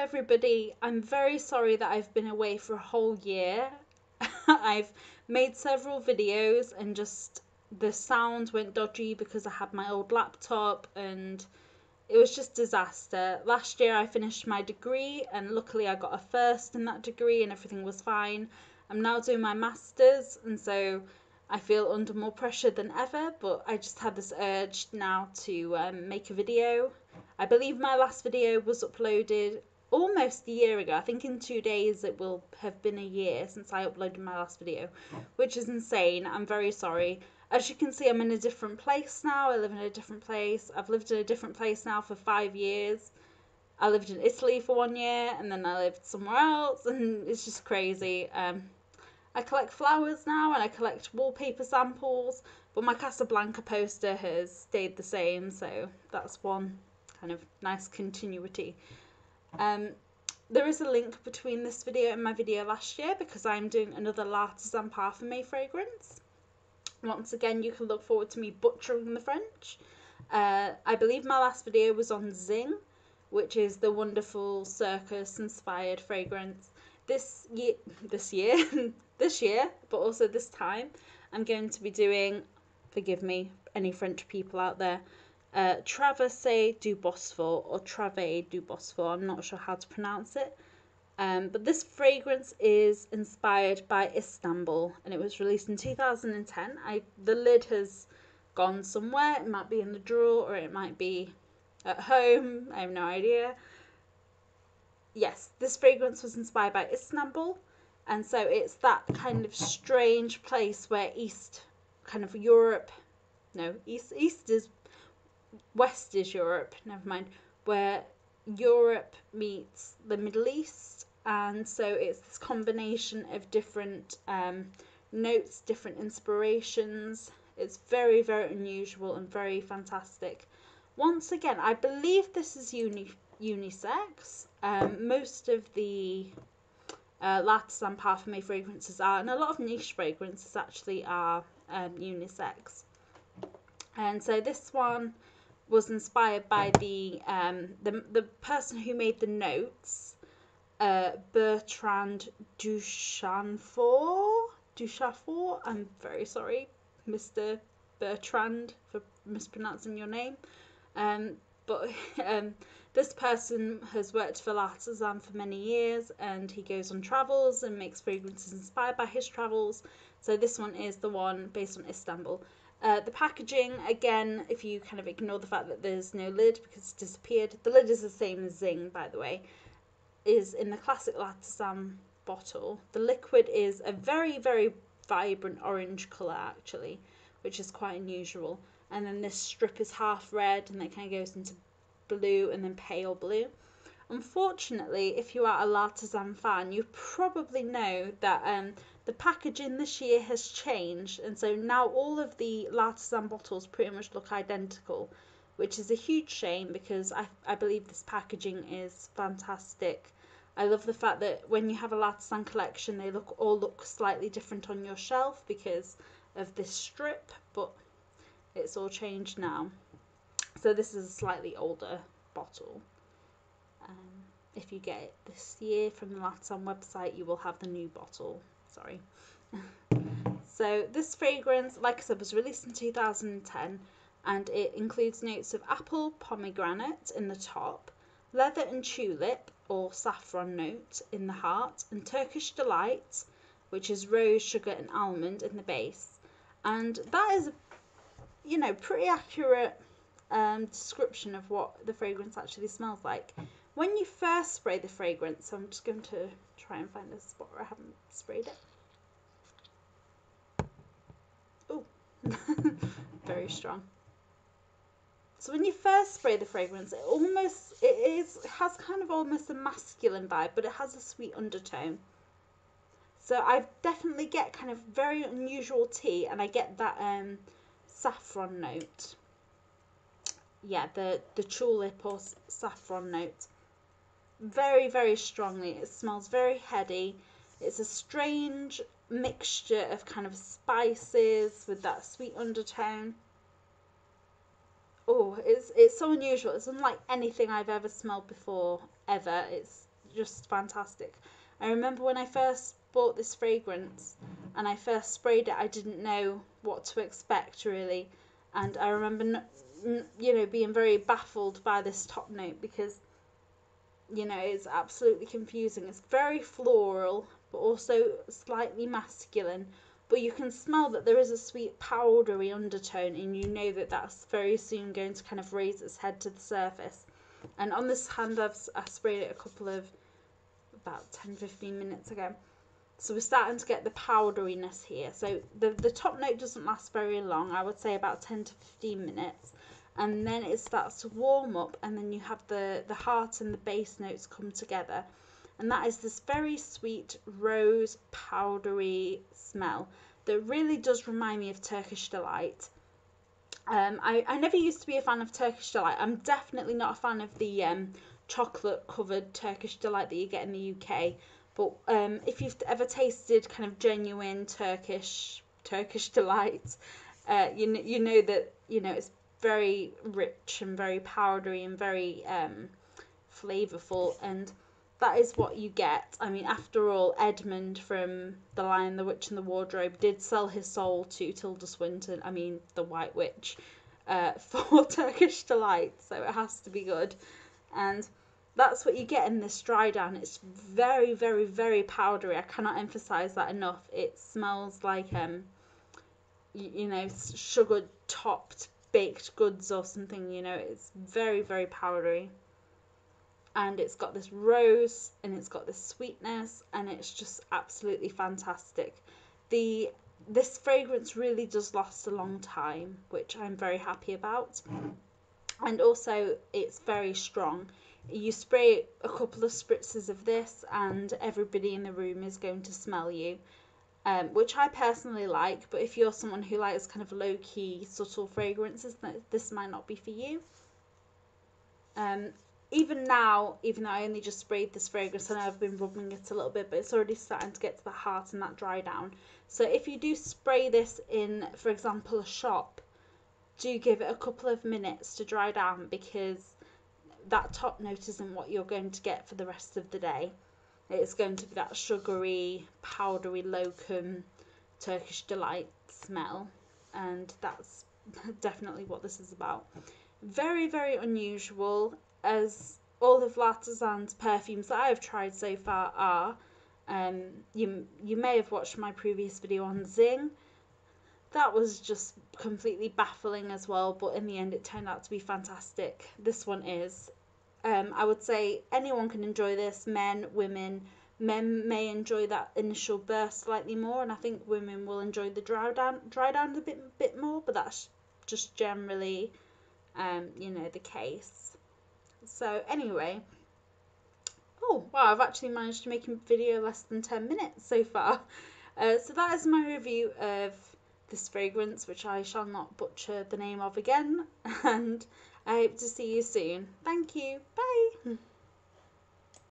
everybody. I'm very sorry that I've been away for a whole year. I've made several videos and just the sound went dodgy because I had my old laptop and it was just disaster. Last year I finished my degree and luckily I got a first in that degree and everything was fine. I'm now doing my masters and so I feel under more pressure than ever, but I just had this urge now to make a video. I believe my last video was uploaded almost a year ago. I think in 2 days it will have been a year since I uploaded my last video, which is insane. I'm very sorry. As you can see, I'm in a different place now. I live in a different place. I've lived in a different place now for 5 years. I lived in Italy for 1 year and then I lived somewhere else and it's just crazy. I collect flowers now and I collect wallpaper samples, but my Casablanca poster has stayed the same, so that's one kind of nice continuity. Um, there is a link between this video and my video last year because I'm doing another L'Artisan Parfumeur fragrance. Once again, you can look forward to me butchering the French. I believe my last video was on Zing, which is the wonderful circus-inspired fragrance. This year, this year, but also this time, I'm going to be doing, forgive me, any French people out there, Traversee du Bosphore or Traversee du Bosphore. I'm not sure how to pronounce it. But this fragrance is inspired by Istanbul and it was released in 2010. The lid has gone somewhere. It might be in the drawer or it might be at home. I have no idea. Yes, this fragrance was inspired by Istanbul. And so it's that kind of strange place where East, kind of Europe, no, East is, West is Europe, never mind, where Europe meets the Middle East. And so it's this combination of different notes, different inspirations. It's very, very unusual and very fantastic. Once again, I believe this is unisex. Most of the L'Artisan Parfumeur fragrances are, and a lot of niche fragrances actually are unisex. And so this one was inspired by the person who made the notes, Bertrand Duchaufour. I'm very sorry, Mr. Bertrand, for mispronouncing your name. But this person has worked for L'Artisan for many years and he goes on travels and makes fragrances inspired by his travels. So this one is the one based on Istanbul. The packaging, again, if you kind of ignore the fact that there's no lid because it's disappeared, the lid is the same as Zing, by the way, is in the classic L'Artisan bottle. The liquid is a very, very vibrant orange colour, actually, which is quite unusual. And then this strip is half red and then kind of goes into blue and then pale blue. Unfortunately, if you are a L'Artisan fan, you probably know that the packaging this year has changed, and so now all of the L'Artisan bottles pretty much look identical, which is a huge shame because I believe this packaging is fantastic. I love the fact that when you have a L'Artisan collection, they all look slightly different on your shelf because of this strip, but it's all changed now. So this is a slightly older bottle. If you get it this year from the L'Artisan website, you will have the new bottle. Sorry. So this fragrance, like I said, was released in 2010 and it includes notes of apple, pomegranate in the top, leather and tulip or saffron note in the heart, and Turkish delight, which is rose, sugar and almond in the base. And that is, you know, pretty accurate description of what the fragrance actually smells like. When you first spray the fragrance, so I'm just going to try and find a spot where I haven't sprayed it. Oh, very strong. So when you first spray the fragrance, it has kind of almost a masculine vibe, but it has a sweet undertone. So I definitely get kind of very unusual tea, and I get that saffron note. Yeah, the tulip or saffron note. Very, very strongly. It smells very heady. It's a strange mixture of kind of spices with that sweet undertone. Oh, it's so unusual. It's unlike anything I've ever smelled before, ever. It's just fantastic. I remember when I first bought this fragrance and I first sprayed it, I didn't know what to expect really, and I remember being very baffled by this top note because it's absolutely confusing. It's very floral but also slightly masculine, but you can smell that there is a sweet powdery undertone, and you know that that's very soon going to kind of raise its head to the surface. And on this hand I sprayed it a couple of about 10-15 minutes ago, so we're starting to get the powderiness here. So the top note doesn't last very long, I would say about 10 to 15 minutes, and then it starts to warm up, and then you have the heart and the base notes come together, and that is this very sweet rose powdery smell that really does remind me of Turkish Delight. I never used to be a fan of Turkish Delight. I'm definitely not a fan of the chocolate covered Turkish Delight that you get in the UK. But if you've ever tasted kind of genuine Turkish Delight, you know that it's very rich and very powdery and very flavorful, and that is what you get. I mean, after all, Edmund from The Lion, the Witch and the Wardrobe did sell his soul to Tilda Swinton, I mean the White Witch, for Turkish Delight, so it has to be good. And that's what you get in this dry down. It's very, very, very powdery. I cannot emphasize that enough. It smells like sugar topped baked goods or something. It's very, very powdery, and it's got this rose and it's got this sweetness, and it's just absolutely fantastic. This fragrance really does last a long time, which I'm very happy about, and also it's very strong. You spray a couple of spritzes of this and everybody in the room is going to smell you, which I personally like, but if you're someone who likes kind of low-key subtle fragrances, this might not be for you. Even now, even though I only just sprayed this fragrance, I know I've been rubbing it a little bit, but it's already starting to get to the heart and that dry down. So if you do spray this in, for example, a shop, do give it a couple of minutes to dry down, because that top note isn't what you're going to get for the rest of the day. It's going to be that sugary, powdery locum Turkish Delight smell, and that's definitely what this is about. Very, very unusual, as all of L'artisan's perfumes that I have tried so far are. You may have watched my previous video on Zing. That was just completely baffling as well, but in the end it turned out to be fantastic. This one is. I would say anyone can enjoy this, men, women. Men may enjoy that initial burst slightly more, and I think women will enjoy the dry down a bit more, but that's just generally the case. So anyway, oh wow, I've actually managed to make a video less than 10 minutes so far. So that is my review of this fragrance, which I shall not butcher the name of again, and I hope to see you soon. Thank you. Bye.